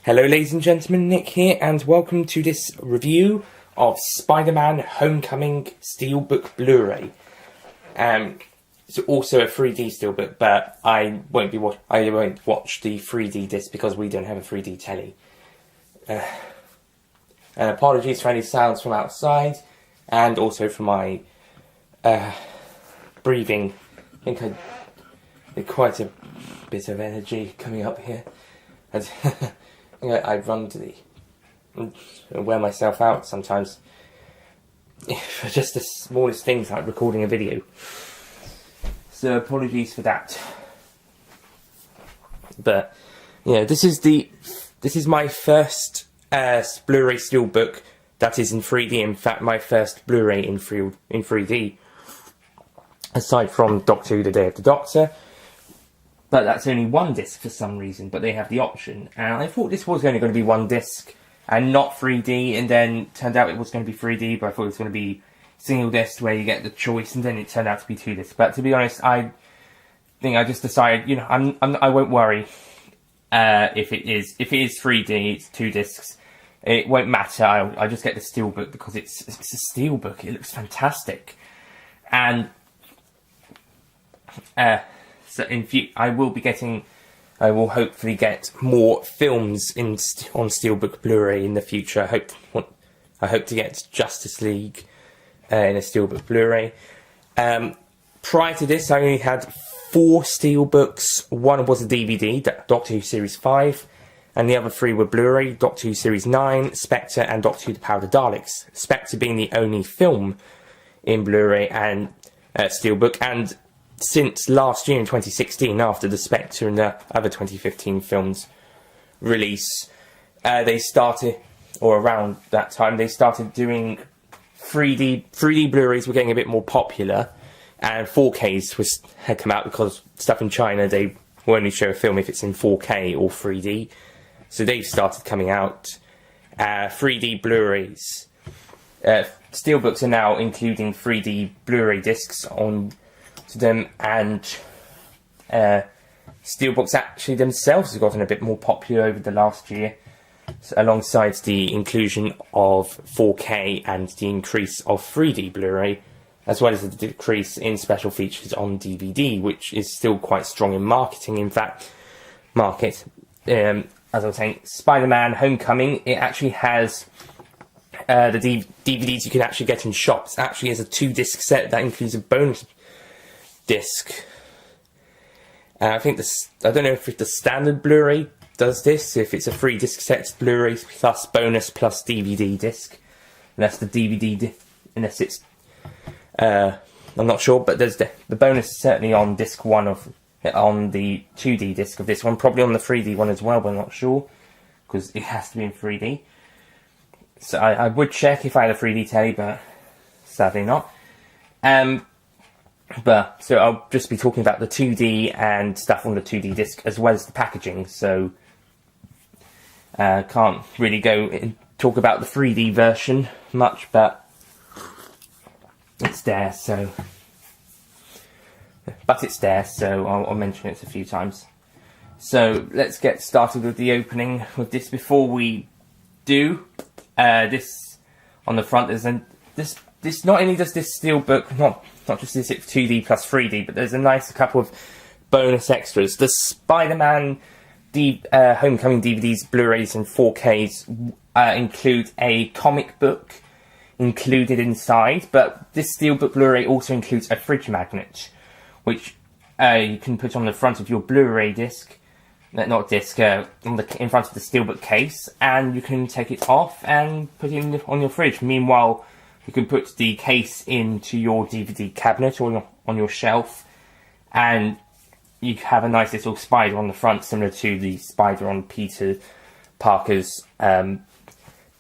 Hello ladies and gentlemen, Nick here, and welcome to this review of Spider-Man Homecoming Steelbook Blu-ray. It's also a 3D Steelbook, but I won't watch the 3D disc because we don't have a 3D telly. And apologies for any sounds from outside, and also for my breathing. I think I did quite a bit of energy coming up here. I run to wear myself out sometimes for just the smallest things like recording a video. So apologies for that. But yeah, this is my first Blu-ray Steelbook that is in 3D. In fact, my first Blu-ray in 3D, aside from Doctor Who: The Day of the Doctor. But that's only one disc for some reason, but they have the option. And I thought this was only going to be one disc and not 3D, and then turned out it was going to be 3D, but I thought it was going to be single disc where you get the choice, and then it turned out to be two discs. But to be honest, I think I just decided, you know, I won't worry if it is 3D, it's two discs. It won't matter. I'll just get the Steelbook because it's a Steelbook. It looks fantastic, and so I will hopefully get more films on Steelbook Blu-ray in the future. I hope to get Justice League in a Steelbook Blu-ray. Prior to this, I only had 4 Steelbooks. One was a DVD, Doctor Who Series 5, and the other 3 were Blu-ray, Doctor Who Series 9, Spectre, and Doctor Who: The Power of the Daleks. Spectre being the only film in Blu-ray and Steelbook, and since last year in 2016, after the Spectre and the other 2015 films release, they started, or around that time, they started doing 3D Blu-rays were getting a bit more popular, and 4Ks had come out because stuff in China, they will only show a film if it's in 4K or 3D. So they've started coming out 3D Blu-rays. Steelbooks are now including 3D Blu-ray discs on to them, and Steelbooks actually themselves have gotten a bit more popular over the last year, so alongside the inclusion of 4K and the increase of 3D Blu-ray, as well as the decrease in special features on DVD, which is still quite strong in marketing. In fact, as I was saying, Spider-Man Homecoming, it actually has the DVDs you can actually get in shops. Actually, as a 2-disc set that includes a bonus disc. I think I don't know if the standard Blu-ray does this, if it's a 3-disc set, Blu-ray plus bonus plus DVD disc. Unless the DVD, unless it's, I'm not sure, but there's the bonus certainly on disc 1 on the 2D disc of this one, probably on the 3D one as well, but I'm not sure, because it has to be in 3D. So I would check if I had a 3D telly, but sadly not. So I'll just be talking about the 2D and stuff on the 2D disc, as well as the packaging, so can't really go and talk about the 3D version much, but it's there, so I'll mention it a few times. So let's get started with the opening with this. Before we do, this on the front, this not only does this Steelbook, not just this, it's 2D plus 3D, but there's a nice couple of bonus extras. The Spider-Man Homecoming DVDs, Blu-rays and 4Ks include a comic book included inside, but this Steelbook Blu-ray also includes a fridge magnet, which you can put on the front of your Blu-ray disc, in front of the Steelbook case, and you can take it off and put it on your fridge. Meanwhile, you can put the case into your DVD cabinet or on your shelf, and you have a nice little spider on the front, similar to the spider on Peter Parker's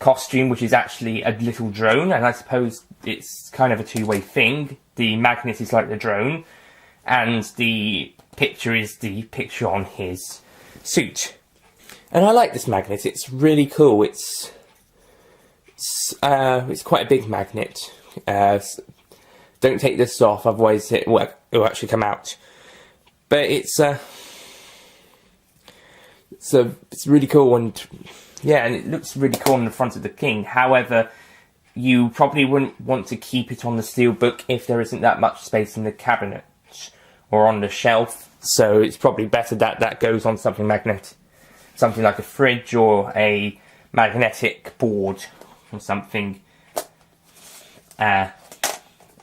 costume, which is actually a little drone, and I suppose it's kind of a two-way thing. The magnet is like the drone, and the picture is the picture on his suit. And I like this magnet, it's really cool. It's quite a big magnet. Don't take this off, otherwise it will actually come out. But it's So it's really cool, and yeah, and it looks really cool on the front of the King. However, you probably wouldn't want to keep it on the Steelbook if there isn't that much space in the cabinet or on the shelf. So it's probably better that that goes on something magnetic, something like a fridge or a magnetic board or something.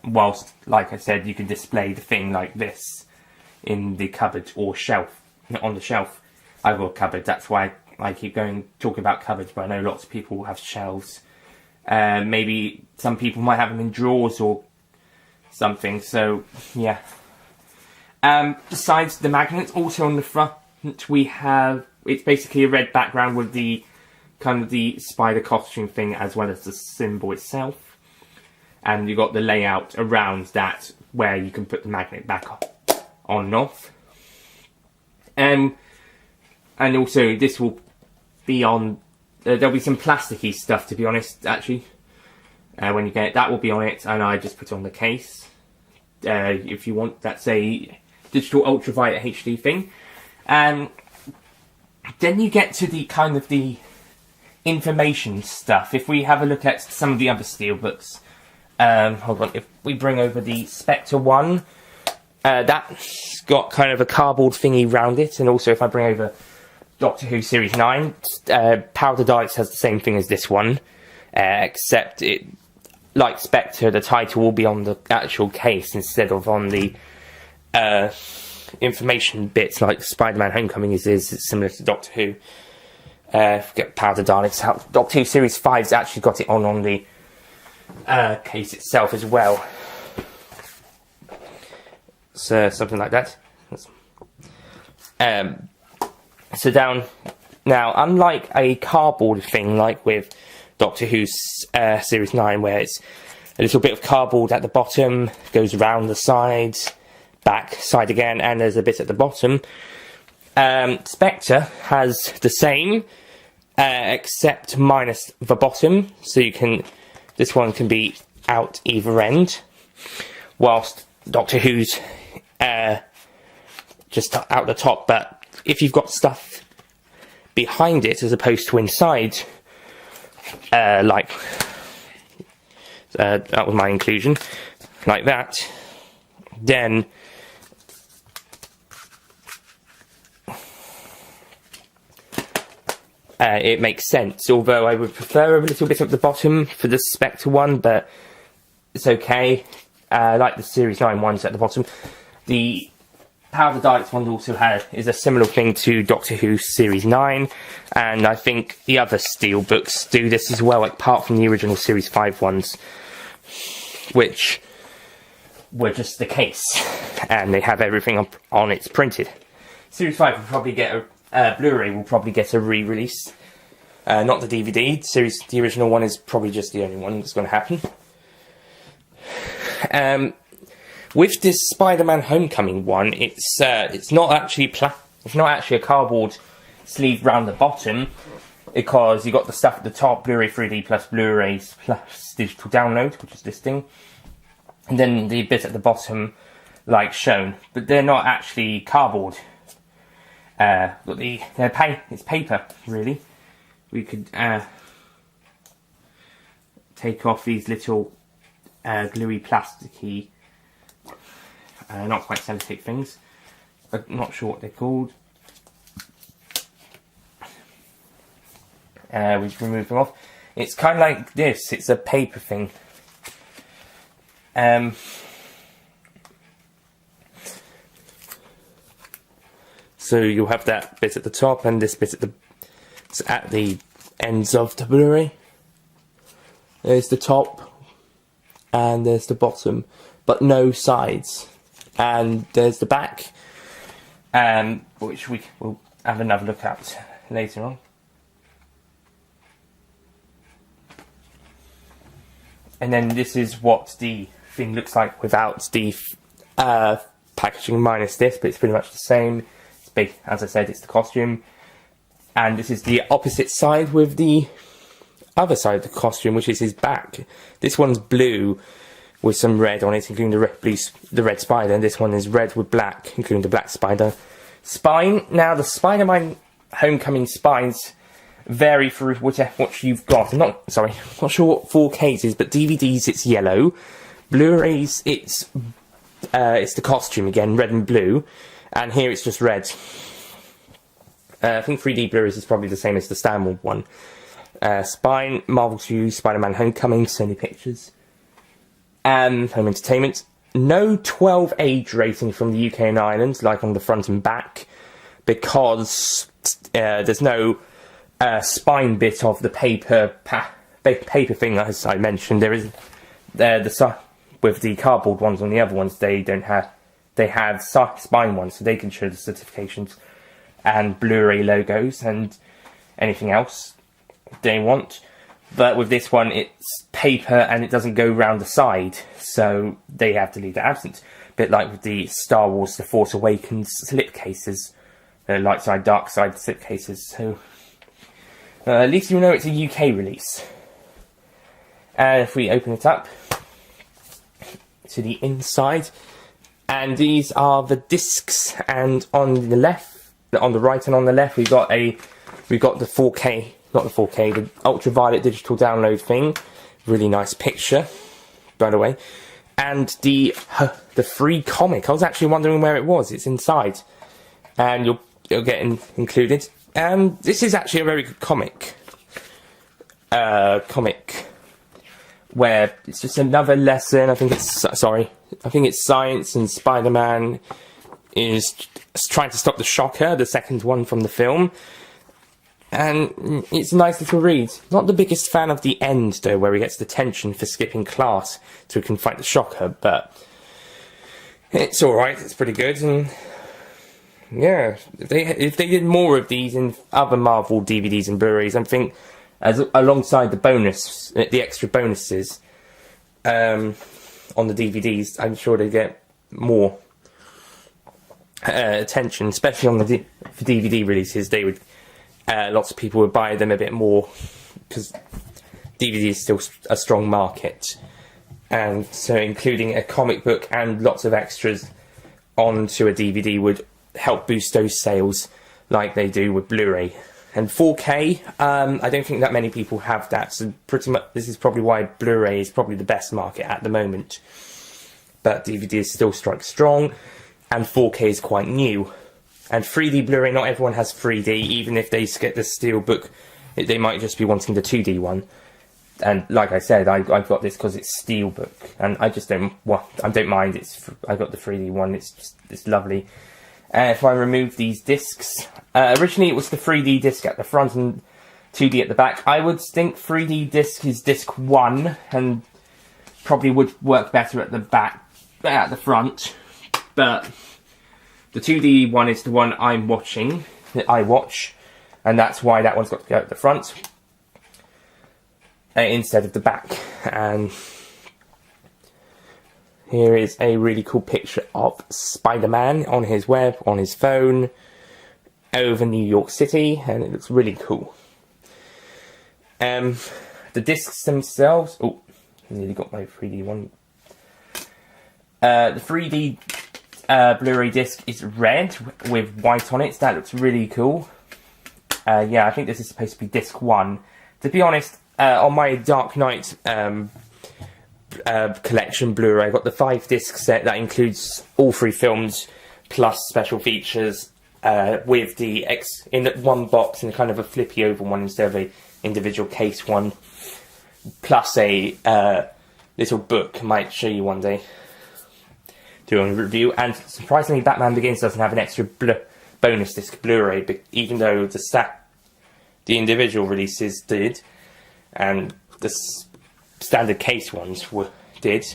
Whilst, like I said, you can display the thing like this in the cupboard or shelf, on the shelf. I've got a cupboard, that's why I keep talking about cupboards, but I know lots of people have shelves. Maybe some people might have them in drawers or something, so yeah. Besides the magnets, also on the front we have, it's basically a red background with the kind of the spider costume thing as well as the symbol itself. And you've got the layout around that where you can put the magnet back on and off. And also this will be on, there'll be some plasticky stuff, to be honest, actually. When you get it, that will be on it, and I just put on the case. If you want, that's a digital ultraviolet HD thing. Then you get to the kind of the information stuff. If we have a look at some of the other Steelbooks, hold on, if we bring over the Spectre one, that's got kind of a cardboard thingy round it, and also if I bring over Doctor Who Series 9, Powder Daleks has the same thing as this one, except it, like Spectre, the title will be on the actual case instead of on the information bits like Spider-Man Homecoming is similar to Doctor Who. Forget Powder Daleks out. Doctor Who Series 5's actually got it on the case itself as well. So something like that. So down now, unlike a cardboard thing like with Doctor Who's Series 9, where it's a little bit of cardboard at the bottom, goes around the sides, back, side again, and there's a bit at the bottom. Spectre has the same, except minus the bottom, so you can, this one can be out either end, whilst Doctor Who's just out the top. But if you've got stuff behind it as opposed to inside, like that was my inclusion, like that, then it makes sense, although I would prefer a little bit at the bottom for the Spectre one, but it's okay. Like the Series 9 ones at the bottom. The Powder Daleks one also is a similar thing to Doctor Who Series 9, and I think the other Steelbooks do this as well, apart from the original Series 5 ones, which were just the case, and they have everything on it's printed. Series 5 will probably get Blu-ray will probably get a re-release, not the DVD. The original one is probably just the only one that's going to happen. With this Spider-Man Homecoming one, it's not actually a cardboard sleeve round the bottom, because you got the stuff at the top, Blu-ray 3D plus Blu-rays plus digital download, which is this thing, and then the bit at the bottom, like shown, but they're not actually cardboard. It's paper, really. We could take off these little gluey, plasticky, not quite sellotape things. I'm not sure what they're called. We remove them off. It's kind of like this. It's a paper thing. So you'll have that bit at the top and this bit at the ends of the Blu-ray. There's the top and there's the bottom, but no sides. And there's the back, which we will have another look at later on. And then this is what the thing looks like without the packaging minus this, but it's pretty much the same. It's big, as I said, it's the costume. And this is the opposite side with the other side of the costume, which is his back. This one's blue with some red on it, including the red spider, and this one is red with black, including the black spider. Spine. Now, the Spider-Man Homecoming spines vary for what you've got. I'm not sure what 4Ks is, but DVDs it's yellow, Blu-rays it's the costume again, red and blue, and here it's just red. I think 3D Blu-rays is probably the same as the standard one. Spine, Marvel 2, Spider-Man Homecoming, Sony Pictures, and Home Entertainment. No 12 age rating from the UK and Ireland, like on the front and back, because there's no spine bit of the paper thing, as I mentioned. There is with the cardboard ones on the other ones, they have spine ones, so they can show the certifications and Blu-ray logos and anything else they want. But with this one, it's paper and it doesn't go round the side, so they have to leave it absent. A bit like with the Star Wars The Force Awakens slipcases, light side, dark side slipcases. So at least you know it's a UK release. And if we open it up to the inside, and these are the discs, and on the left, on the right and on the left, we've got the 4K, not the 4K, the ultraviolet digital download thing. Really nice picture, by the way. And the free comic. I was actually wondering where it was. It's inside, and you'll get included. And this is actually a very good comic. Where it's just another lesson. I think it's science, and Spider-Man is trying to stop the Shocker, the second one from the film. And it's a nice little read. Not the biggest fan of the end, though, where he gets detention for skipping class so he can fight the Shocker, but it's alright, it's pretty good. And yeah, if they did more of these in other Marvel DVDs and Blu-rays, I think, alongside the extra bonuses on the DVDs, I'm sure they get more attention, especially on for DVD releases. They would, lots of people would buy them a bit more because DVD is still a strong market, and so including a comic book and lots of extras onto a DVD would help boost those sales, like they do with Blu-ray. And 4K, I don't think that many people have that, so pretty much this is probably why Blu-ray is probably the best market at the moment. But DVD still strikes strong, and 4K is quite new. And 3D Blu-ray, not everyone has 3D, even if they get the Steelbook, they might just be wanting the 2D one. And like I said, I've got this because it's Steelbook, and I just don't mind. I got the 3D one. It's lovely. If I remove these discs, originally it was the 3D disc at the front and 2D at the back. I would think 3D disc is disc 1 and probably would work better at the back, at the front. But the 2D one is the one I watch, and that's why that one's got to go at the front instead of the back. And here is a really cool picture of Spider-Man on his phone over New York City, and it looks really cool. The discs themselves, oh, I nearly got my 3D one. The 3D Blu-ray disc is red with white on it, so that looks really cool. Yeah, I think this is supposed to be disc 1. To be honest, on my Dark Knight collection Blu-ray, I got the 5 disc set that includes all 3 films plus special features with the in one box in kind of a flippy oval one instead of a individual case one, plus a little book. I might show you one day doing a review. And surprisingly, Batman Begins doesn't have an extra bonus disc Blu-ray, but even though the individual releases did, and the standard case ones did.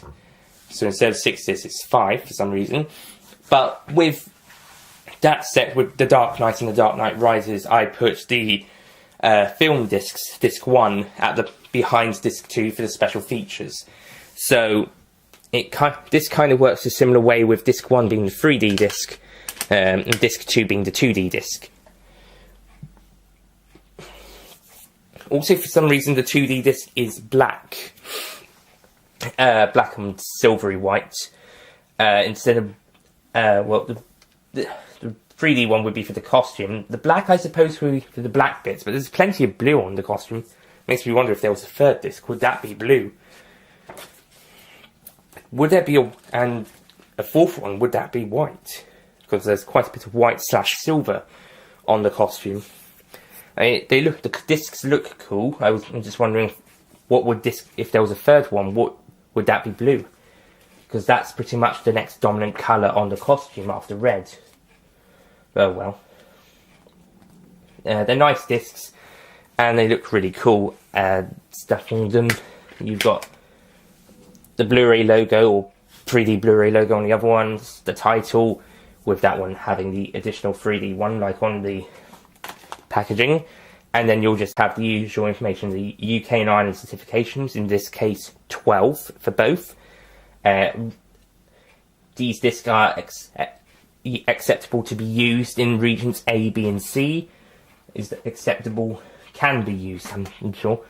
So instead of 6 discs, it's 5 for some reason. But with that set, with The Dark Knight and The Dark Knight Rises, I put the film discs, disc 1, at the behind disc 2 for the special features. So this kind of works a similar way, with disc 1 being the 3D disc, and disc 2 being the 2D disc. Also, for some reason, the 2D disc is black. Black and silvery white. Instead of, well, the 3D one would be for the costume. The black, I suppose, would be for the black bits, but there's plenty of blue on the costume. Makes me wonder if there was a third disc. Would that be blue? Would there be a fourth one? Would that be white? Because there's quite a bit of white / silver on the costume. The discs look cool. I'm just wondering what would if there was a third one, what would that be blue? Because that's pretty much the next dominant colour on the costume after red. Oh well. They're nice discs, and they look really cool. Stuff on them. You've got the Blu-ray logo, or 3D Blu-ray logo on the other ones, the title, with that one having the additional 3D one, like on the packaging. And then you'll just have the usual information, the UK and Ireland certifications, in this case 12 for both. These discs are acceptable to be used in regions A, B and C. Is acceptable, can be used, I'm sure.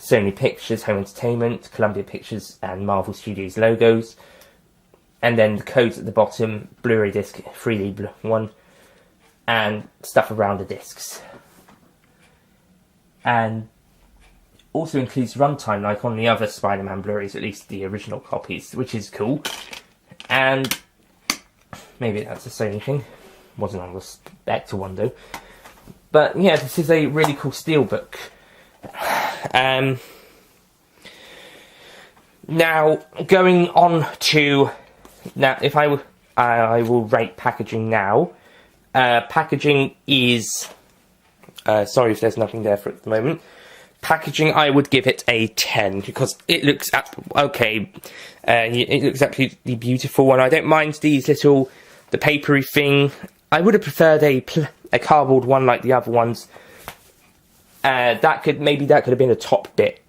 Sony Pictures, Home Entertainment, Columbia Pictures and Marvel Studios logos. And then the codes at the bottom, Blu-ray disc, 3D one, and stuff around the discs. And also includes runtime, like on the other Spider-Man Blu-rays, at least the original copies, which is cool. And maybe that's a Sony thing. Wasn't on the Spectre one though. But yeah, this is a really cool Steelbook. Now, going on to... Now, if I will rate packaging now. Packaging is... sorry if there's nothing there for at the moment. Packaging, I would give it a 10 because it looks okay. It looks absolutely beautiful, and I don't mind these the papery thing. I would have preferred a cardboard one like the other ones. That could have been a top bit.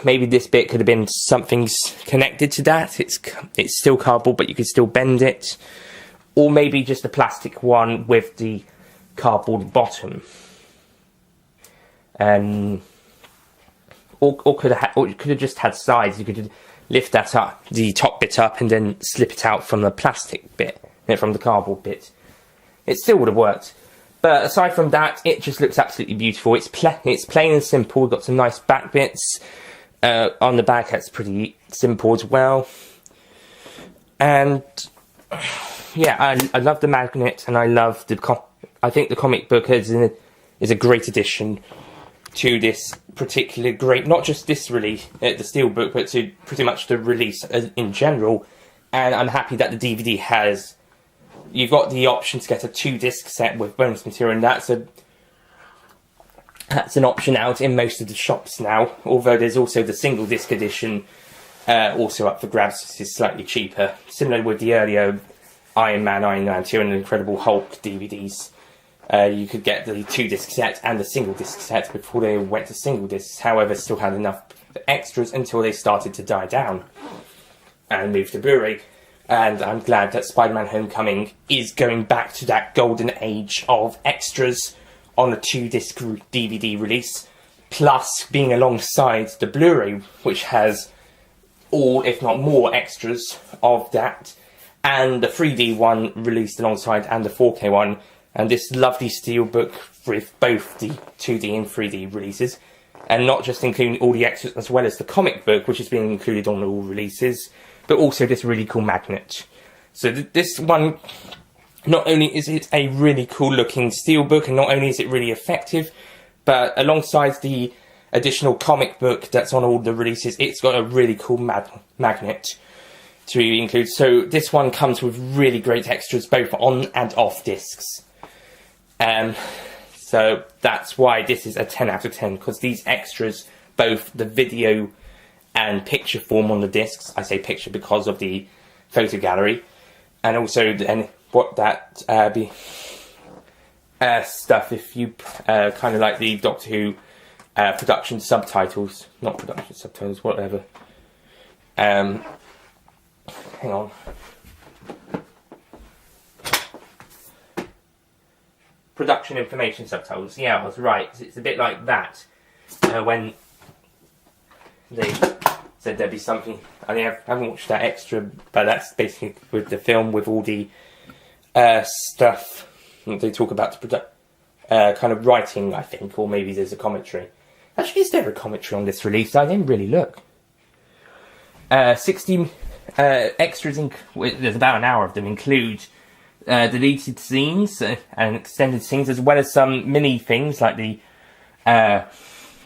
Maybe this bit could have been something connected to that. It's still cardboard, but you could still bend it, or maybe just a plastic one with the cardboard bottom. Or could have just had sides. You could lift that up, the top bit up, and then slip it out from the plastic bit, from the cardboard bit. It still would have worked. But aside from that, it just looks absolutely beautiful. It's plain and simple. We've got some nice back bits. On the back, that's pretty simple as well. And yeah, I love the magnet, and I love I think the comic book is a great addition to this particular great, not just this release, the Steelbook, but to pretty much the release in general. And I'm happy that the DVD has... You've got the option to get a 2-disc set with bonus material, and that's an option out in most of the shops now. Although there's also the single disc edition, also up for grabs. This is slightly cheaper. Similar with the earlier Iron Man 2 and the Incredible Hulk DVDs. You could get the 2-disc set and the single disc set before they went to single discs. However, still had enough extras until they started to die down and moved to Blu-ray. And I'm glad that Spider-Man Homecoming is going back to that golden age of extras on a 2-disc DVD release, plus being alongside the Blu-ray, which has all, if not more, extras of that, and the 3D one released alongside, and the 4K one, and this lovely Steelbook with both the 2D and 3D releases, and not just including all the extras as well as the comic book, which is being included on all releases, but also this really cool magnet. So this one, not only is it a really cool looking Steelbook, and not only is it really effective, but alongside the additional comic book that's on all the releases, it's got a really cool magnet to include. So this one comes with really great extras both on and off discs. So that's why this is a 10 out of 10, because these extras, both the video and picture form on the discs, I say picture because of the photo gallery, and also then what that be stuff if you kind of like the Doctor Who production subtitles, not production subtitles, whatever. Hang on. Production information subtitles. Yeah, I was right. It's a bit like that. When they said there'd be something. I haven't watched that extra, but that's basically with the film with all the stuff. They talk about the kind of writing, I think, or maybe there's a commentary. Actually, is there a commentary on this release? I didn't really look. 60 extras, there's about an hour of them, include deleted scenes and extended scenes, as well as some mini things like the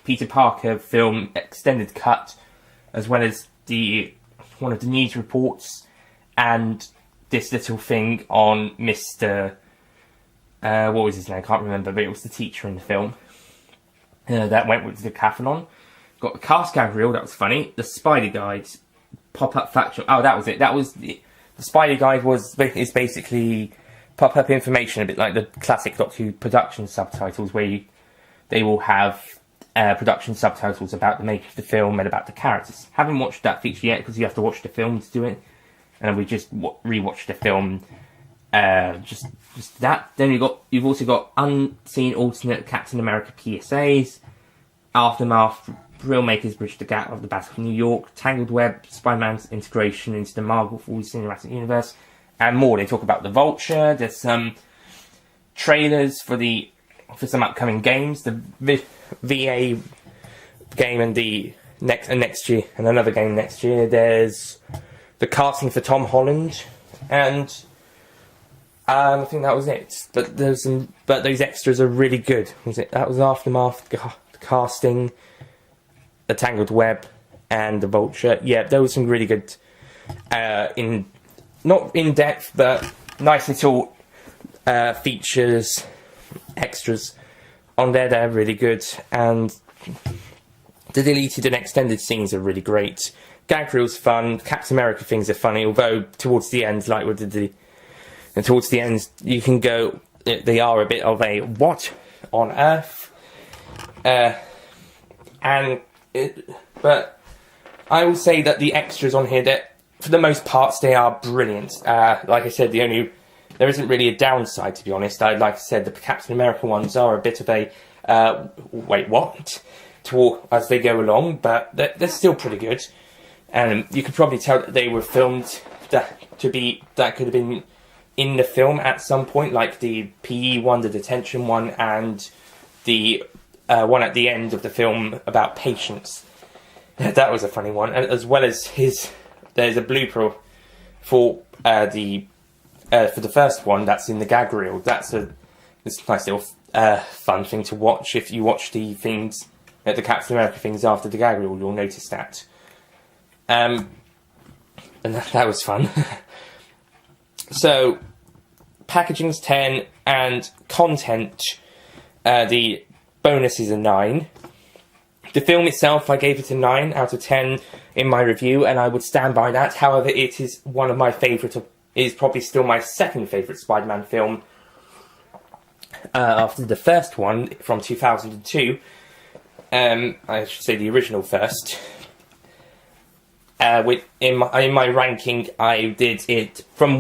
Peter Parker film extended cut, as well as one of the news reports, and this little thing on Mr. What was his name? I can't remember, but it was the teacher in the film. That went with the decathlon. Got the cast gag reel, that was funny. The Spider Guide, pop-up factual. Oh, that was it. That was the Spider Guide is basically pop-up information, a bit like the classic Doctor Who production subtitles, where they will have production subtitles about the make of the film and about the characters. Haven't watched that feature yet because you have to watch the film to do it, and we just rewatched the film. Just that. Then you've also got unseen alternate Captain America PSAs, Aftermath, Real Makers Bridge the Gap of the Battle of New York, Tangled Web, Spider-Man's integration into the Marvel Cinematic Universe, and more. They talk about the Vulture. There's some trailers for some upcoming games, the VA game and the next year, and another game next year. There's the casting for Tom Holland, and I think that was it. But those extras are really good. That was Aftermath, the casting, the Tangled Web, and the Vulture. Yeah, there was some really good, not in depth, but nice little features, extras on there. They're really good, and the deleted and extended scenes are really great. Gag reel's fun. Captain America things are funny, although towards the end, like with and towards the end, you can go. They are a bit of a what on earth, but I will say that the extras on here, that for the most parts, they are brilliant. Like I said, there isn't really a downside, to be honest. Like I said, the Captain America ones are a bit of a wait, what? As they go along, but they're still pretty good. And you could probably tell that they were filmed that could have been in the film at some point, like the PE one, the detention one, and the one at the end of the film about patience. That was a funny one, and as well as there's a blooper for the first one that's in the gag reel. It's a nice little fun thing to watch. If you watch the things, the Captain America things after the gag reel, you'll notice that. And that was fun. So, packaging's 10, and content, the bonus is a 9. The film itself, I gave it a 9 out of 10 in my review, and I would stand by that. However, it is one of my favourite, it is probably still my second favourite Spider-Man film, after the first one from 2002. I should say the original first. In my ranking, I did it from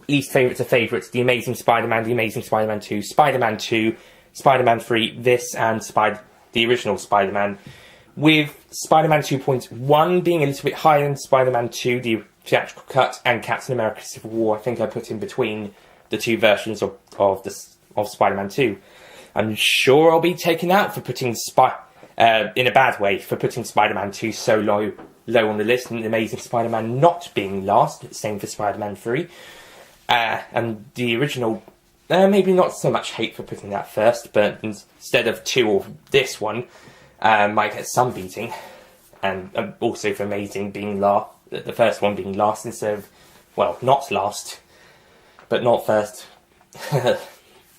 least favourite to favourite: The Amazing Spider-Man, The Amazing Spider-Man 2, Spider-Man 2, Spider-Man 3, this, and the original Spider-Man, with Spider-Man 2.1 being a little bit higher than Spider-Man 2, the theatrical cut, and Captain America Civil War. I think I put in between the two versions of Spider-Man 2. I'm sure I'll be taken out for putting in a bad way, for putting Spider-Man 2 so low on the list, and The Amazing Spider-Man not being last. Same for Spider-Man 3. And the original, maybe not so much hate for putting that first, but instead of 2 or this one, might get some beating. And also for Amazing being the first one being last instead of, well, not last, but not first.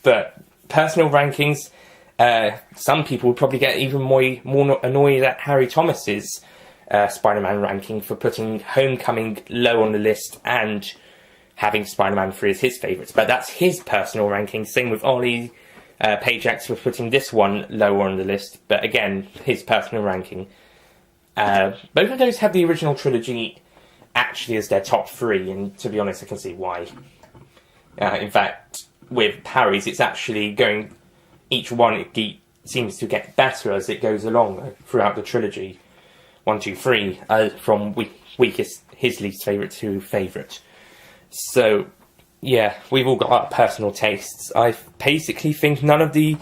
But personal rankings, some people would probably get even more annoyed at Harry Thomas's Spider-Man ranking for putting Homecoming low on the list and having Spider-Man 3 as his favourites. But that's his personal ranking. Same with Ollie Pajax for putting this one lower on the list. But again, his personal ranking. Both of those have the original trilogy actually as their top 3, and to be honest, I can see why. In fact, with Harry's, it's actually going... Each one, it seems to get better as it goes along throughout the trilogy. 1, 2, 3, from weakest, his least favourite to favourite. So, yeah, we've all got our personal tastes. I basically think none of the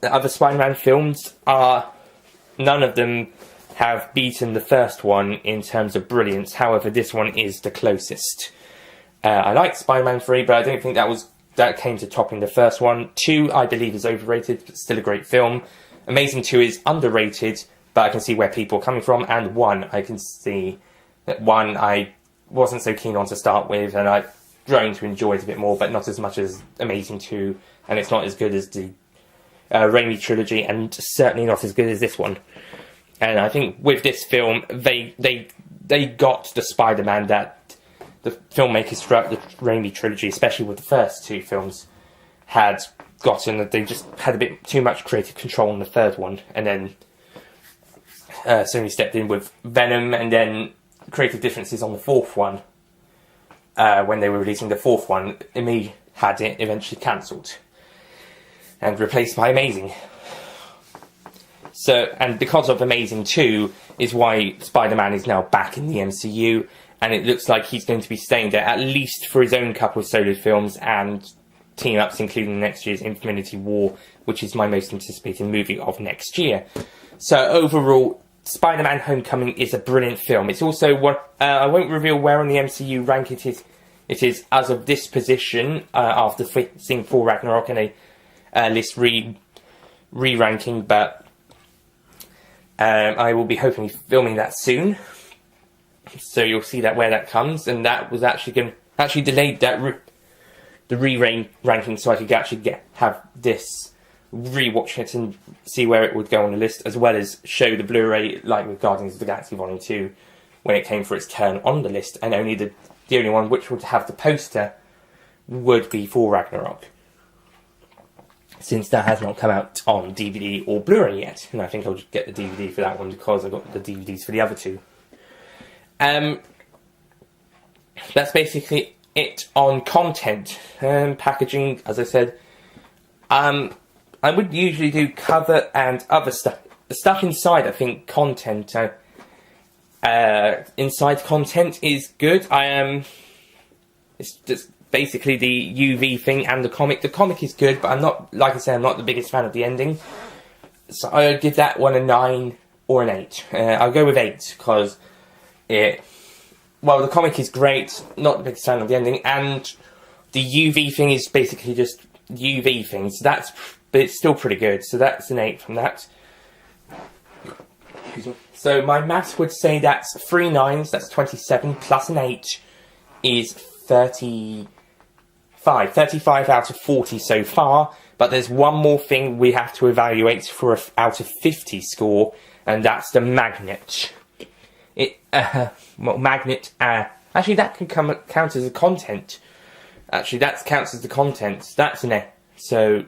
other Spider-Man films none of them have beaten the first one in terms of brilliance. However, this one is the closest. I like Spider-Man 3, but I don't think that came to topping the first one. 2, I believe, is overrated, but still a great film. Amazing 2 is underrated, but I can see where people are coming from. And 1, I can see that 1 I wasn't so keen on to start with, and I've grown to enjoy it a bit more, but not as much as Amazing 2, and it's not as good as the Raimi trilogy, and certainly not as good as this one. And I think with this film, they got the Spider-Man that the filmmakers throughout the Raimi trilogy, especially with the first 2 films, had gotten. That they just had a bit too much creative control in the third one, and then Sony stepped in with Venom, and then creative differences on the fourth one. When they were releasing the fourth one, Imi had it eventually cancelled and replaced by Amazing. So, and because of Amazing 2 is why Spider-Man is now back in the MCU, and it looks like he's going to be staying there at least for his own couple of solo films and team-ups, including next year's Infinity War, which is my most anticipated movie of next year. So overall, Spider-Man Homecoming is a brilliant film. It's also one, I won't reveal where on the MCU rank it is. It is as of this position, after seeing Thor Ragnarok in a list re-ranking, but I will be hopefully filming that soon, so you'll see that where that comes. And that was actually delayed that the re-ranking, so I could actually have this re-watch it and see where it would go on the list, as well as show the Blu-ray, like with Guardians of the Galaxy Volume 2, when it came for its turn on the list, and only the only one which would have the poster would be Thor Ragnarok, since that has not come out on DVD or Blu-ray yet. And I think I'll just get the DVD for that one because I got the DVDs for the other 2. That's basically it on content. Packaging, as I said, I would usually do cover and other stuff. The stuff inside, I think, content, inside content is good. It's just basically the UV thing and the comic. The comic is good, but I'm not, like I said, I'm not the biggest fan of the ending. So I would give that one a 9 or an 8. I'll go with 8 because the comic is great, not the biggest fan of the ending, and the UV thing is basically just UV things. But it's still pretty good, so that's an 8 from that. So my maths would say that's 3 9s, that's 27, plus an 8 is 35 out of 40 so far, but there's one more thing we have to evaluate for a out of 50 score, and that's the magnet. Magnet, actually that can count as a content. Actually, that counts as the content. That's an 8. So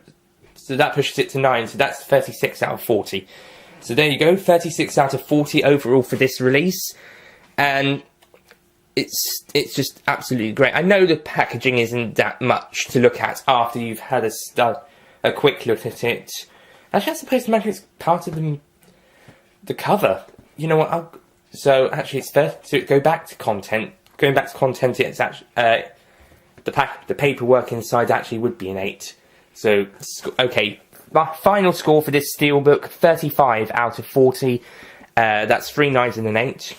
that pushes it to 9, so that's 36 out of 40. So there you go, 36 out of 40 overall for this release, and it's just absolutely great. I know the packaging isn't that much to look at after you've had a quick look at it. Actually, I suppose the magnet's part of the cover. You know what? So actually, it's first to go back to content. Going back to content, it's actually the paperwork inside actually would be an 8. So okay. My final score for this Steelbook, 35 out of 40. That's 3 9s and an 8.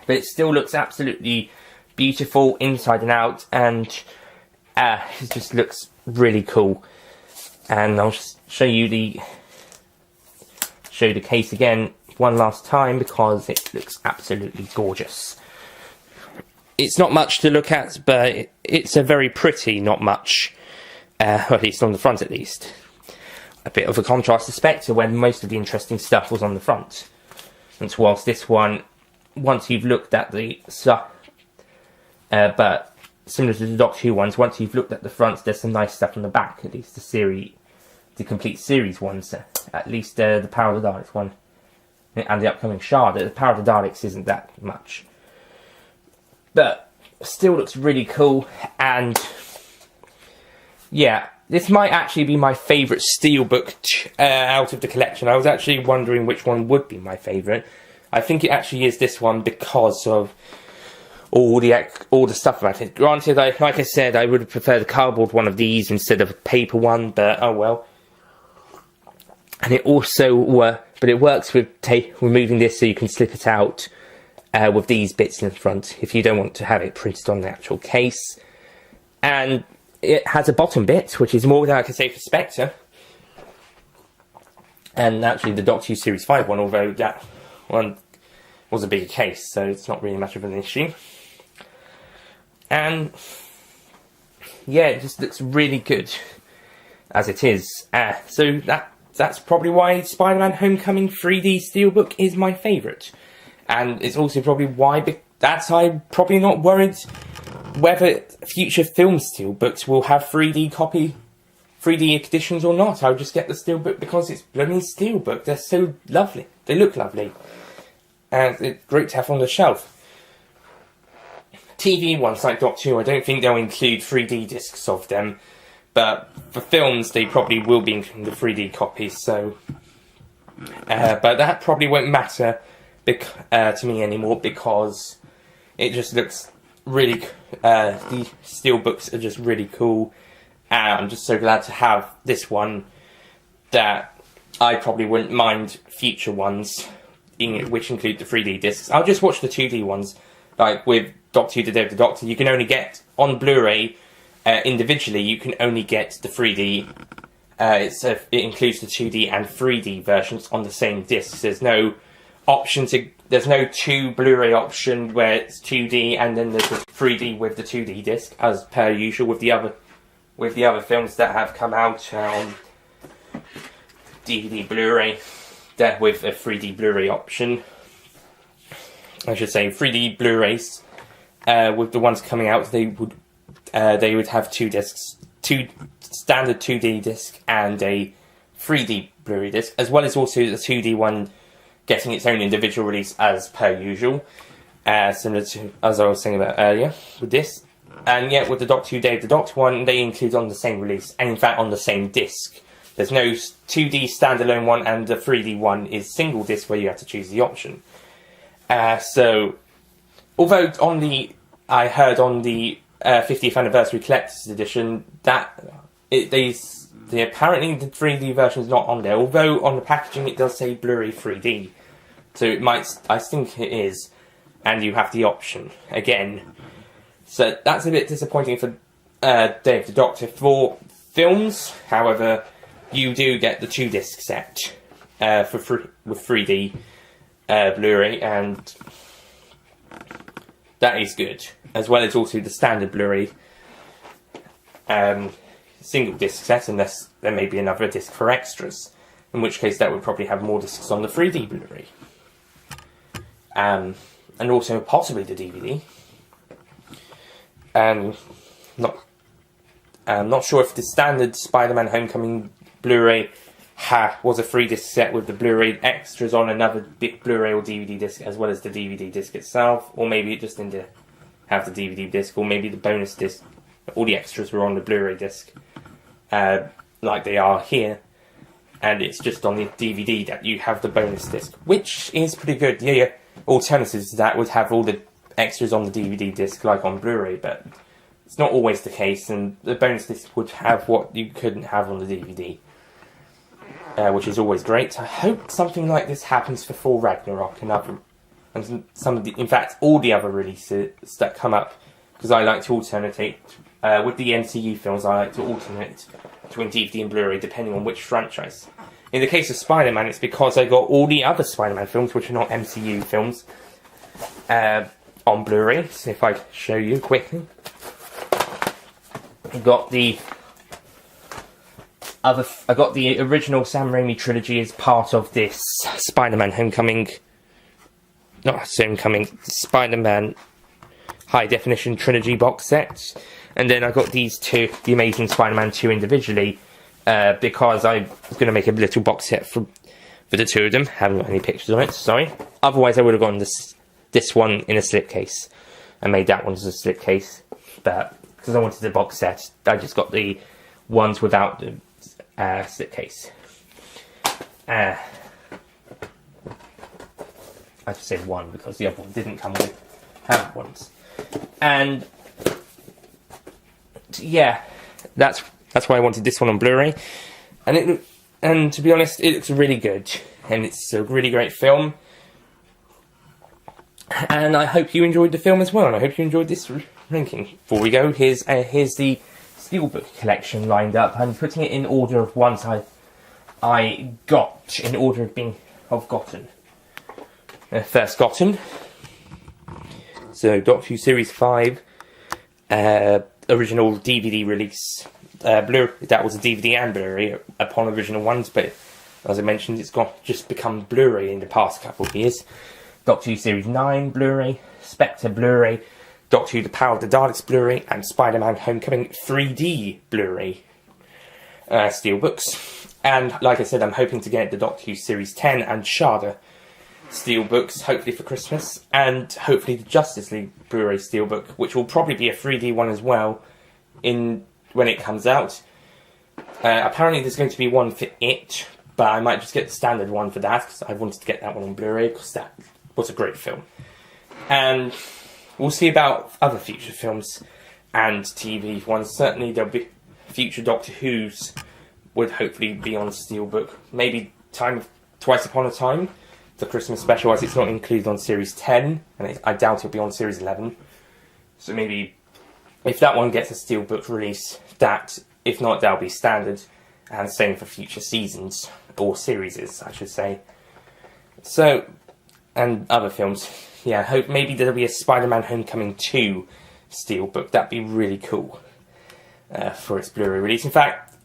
But it still looks absolutely beautiful inside and out, and it just looks really cool. And I'll just show you the case again one last time because it looks absolutely gorgeous. It's not much to look at, but it's a very pretty not much, at least on the front at least. A bit of a contrast to Spectre, when most of the interesting stuff was on the front. And whilst this one, once you've looked at the stuff, but similar to the Doctor Who ones, once you've looked at the front, there's some nice stuff on the back. At least the complete series ones. At least the Power of the Daleks one, and the upcoming Shard. The Power of the Daleks isn't that much, but still looks really cool. And yeah. This might actually be my favourite Steelbook out of the collection. I was actually wondering which one would be my favourite. I think it actually is this one because of all the stuff about it. Granted, like I said, I would have preferred a cardboard one of these instead of a paper one, but oh well. And it also but it works with removing this so you can slip it out with these bits in the front if you don't want to have it printed on the actual case. And it has a bottom bit, which is more than I can say for Spectre. And actually the Doctor Who Series 5 one, although that one was a bigger case, so it's not really much of an issue. And yeah, it just looks really good as it is. So that's probably why Spider-Man Homecoming 3D Steelbook is my favourite. And it's also probably why I'm probably not worried whether future film Steelbooks will have 3D editions or not. I'll just get the Steelbook because it's bloody Steelbook. They're so lovely. They look lovely. And it's great to have on the shelf. TV ones like Doctor Who, I don't think they'll include 3D discs of them. But for films, they probably will be including the 3D copies, so... but that probably won't matter to me anymore, because it just looks really... the Steelbooks are just really cool, and I'm just so glad to have this one that I probably wouldn't mind future ones, which include the 3D discs. I'll just watch the 2D ones, like with Doctor Who: The Day of the Doctor. You can only get, on Blu-ray, individually, you can only get the 3D. It includes the 2D and 3D versions on the same disc. There's no option there's no two Blu-ray option where it's 2D and then there's a 3D with the 2D disc, as per usual with the other films that have come out on DVD Blu-ray, that with a 3D Blu-ray option. I should say 3D Blu-rays. With the ones coming out, they would have two discs, two standard 2D disc and a 3D Blu-ray disc, as well as also the 2D one getting its own individual release as per usual, similar to as I was saying about earlier with this. And yet with the Doctor Who Day of the Doctor one, they include on the same release, and in fact on the same disc. There's no 2D standalone one, and the 3D one is single disc where you have to choose the option. So, although I heard on the 50th anniversary collector's edition that apparently the 3D version is not on there, although on the packaging it does say Blu-ray 3D, so I think it is, and you have the option again. So that's a bit disappointing for Day of the Doctor. For films, however, you do get the 2-disc set with 3D Blu-ray, and that is good, as well as also the standard Blu-ray single disc set, unless there may be another disc for extras, in which case that would probably have more discs on the 3D Blu-ray, and also possibly the DVD. I'm not sure if the standard Spider-Man Homecoming Blu-ray was a 3-disc set with the Blu-ray extras on another Blu-ray or DVD disc, as well as the DVD disc itself, or maybe it just didn't have the DVD disc, or maybe the bonus disc, all the extras were on the Blu-ray disc, like they are here, and it's just on the DVD that you have the bonus disc, which is pretty good. Yeah, alternatives to that would have all the extras on the DVD disc, like on Blu-ray, but it's not always the case, and the bonus disc would have what you couldn't have on the DVD. Which is always great. I hope something like this happens for Thor Ragnarok and some of in fact, all the other releases that come up, because I like to alternate with the MCU films. I like to alternate between DVD and Blu-ray depending on which franchise. In the case of Spider-Man, it's because I got all the other Spider-Man films, which are not MCU films, on Blu-ray. So if I show you quickly, I got the original Sam Raimi trilogy as part of this Spider-Man Spider-Man High Definition Trilogy box set. And then I got these two, The Amazing Spider-Man 2 individually, because I was going to make a little box set for the two of them. Haven't got any pictures on it, sorry. Otherwise I would have gotten this one in a slipcase and made that one as a slipcase. But because I wanted the box set, I just got the ones without the slipcase. I have to say one because the other one didn't come with have ones. And yeah, that's why I wanted this one on Blu-ray. And to be honest, it looks really good, and it's a really great film. And I hope you enjoyed the film as well, and I hope you enjoyed this ranking. Before we go, here's the Steelbook collection lined up. I'm putting it in order of ones I got, in order of gotten. First gotten. So, Doctor Who Series 5, original DVD release. That was a DVD and Blu-ray upon original ones, but as I mentioned, it's just become Blu-ray in the past couple of years. Doctor Who Series 9 Blu-ray, Spectre Blu-ray, Doctor Who The Power of the Daleks Blu-ray, and Spider-Man Homecoming 3D Blu-ray Steelbooks. And like I said, I'm hoping to get the Doctor Who Series 10 and Shada Steelbooks, hopefully for Christmas, and hopefully the Justice League Blu-ray Steelbook, which will probably be a 3D one as well when it comes out. Apparently there's going to be one for it, but I might just get the standard one for that, because I wanted to get that one on Blu-ray, because that was a great film. And we'll see about other future films and TV ones. Certainly there'll be future Doctor Who's would hopefully be on Steelbook. Maybe Twice Upon a Time, the Christmas special, as it's not included on Series 10, and I doubt it'll be on Series 11. So maybe if that one gets a Steelbook release, if not, that'll be standard, and same for future seasons, or series, I should say. So, and other films. Yeah, I hope maybe there'll be a Spider-Man Homecoming 2 Steelbook. That'd be really cool for its Blu-ray release. In fact,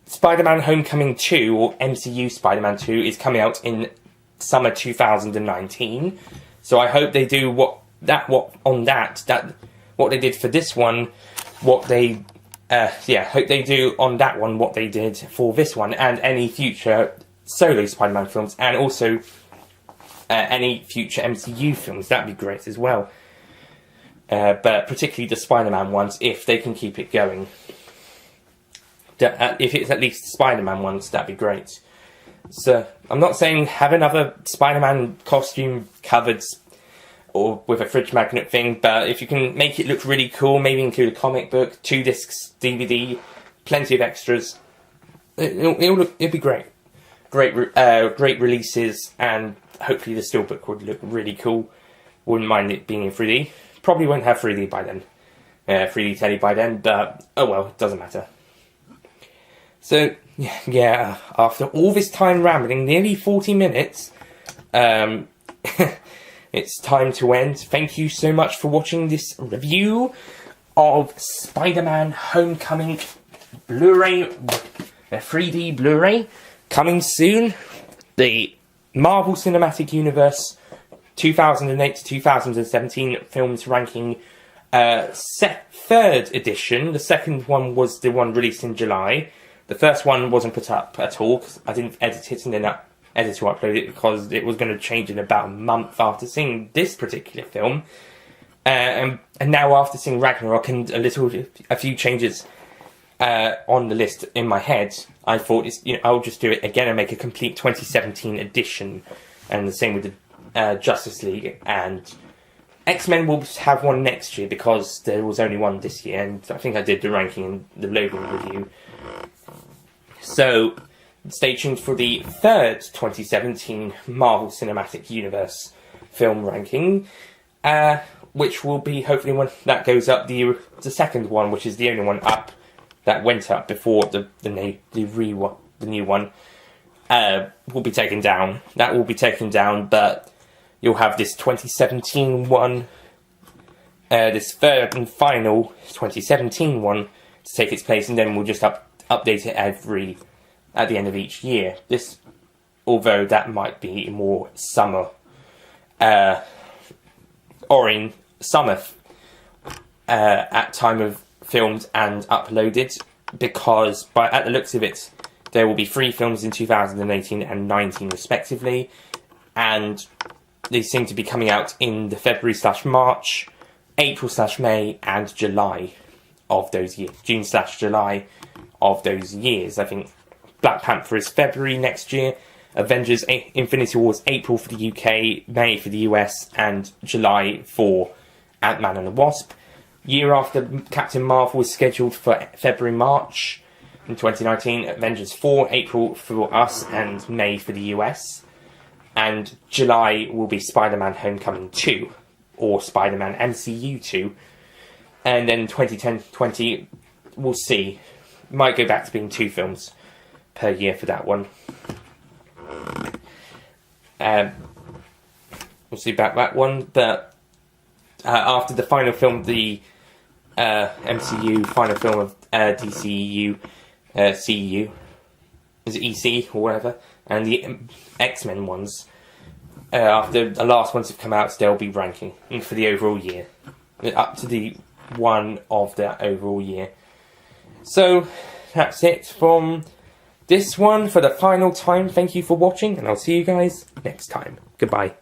Spider-Man Homecoming 2, or MCU Spider-Man 2, is coming out in summer 2019. So I hope they do what they did for this one, hope they do on that one what they did for this one, and any future solo Spider-Man films, and also any future MCU films. That'd be great as well. But particularly the Spider-Man ones, if they can keep it going. If it's at least Spider-Man ones, that'd be great. So, I'm not saying have another Spider-Man costume covered or with a fridge magnet thing, but if you can make it look really cool, maybe include a comic book, 2 discs, DVD, plenty of extras, it'll be great. Great releases, and hopefully the Steelbook would look really cool. Wouldn't mind it being in 3D. Probably won't have 3D by then. 3D telly by then, but oh well, it doesn't matter. So, yeah, after all this time rambling, nearly 40 minutes, it's time to end. Thank you so much for watching this review of Spider-Man Homecoming Blu-ray, 3D Blu-ray, coming soon. The Marvel Cinematic Universe 2008 to 2017 films ranking, third edition. The second one was the one released in July. The first one wasn't put up at all, because I didn't edit it and then edit to upload it, because it was going to change in about a month after seeing this particular film. And now after seeing Ragnarok and a few changes on the list in my head, I thought I'll just do it again and make a complete 2017 edition. And the same with the Justice League, and X-Men will have one next year because there was only one this year, and I think I did the ranking in the Logan review. So, stay tuned for the third 2017 Marvel Cinematic Universe film ranking, which will be hopefully when that goes up. The second one, which is the only one up that went up before the new one, will be taken down. That will be taken down, but you'll have this 2017 one, this third and final 2017 one to take its place, and then we'll just update it at the end of each year. This, although that might be more summer, or in summer at time of filmed and uploaded, because at the looks of it, there will be 3 films in 2018 and 19 respectively, and they seem to be coming out in the February/March, April/May, and July of those years. June/July of those years. I think Black Panther is February next year, Avengers Infinity War is April for the UK, May for the US, and July for Ant-Man and the Wasp. Year after Captain Marvel was scheduled for February-March in 2019. Avengers 4, April for us and May for the US. And July will be Spider-Man Homecoming 2, or Spider-Man MCU 2. And then 2020, we'll see. Might go back to being 2 films per year for that one. We'll see about that one. But after the final film, the MCU final film of DCEU, CEU, is it EC or whatever, and the X-Men ones, after the last ones have come out, they'll be ranking for the overall year, up to the one of the overall year. So that's it from this one for the final time. Thank you for watching, and I'll see you guys next time. Goodbye.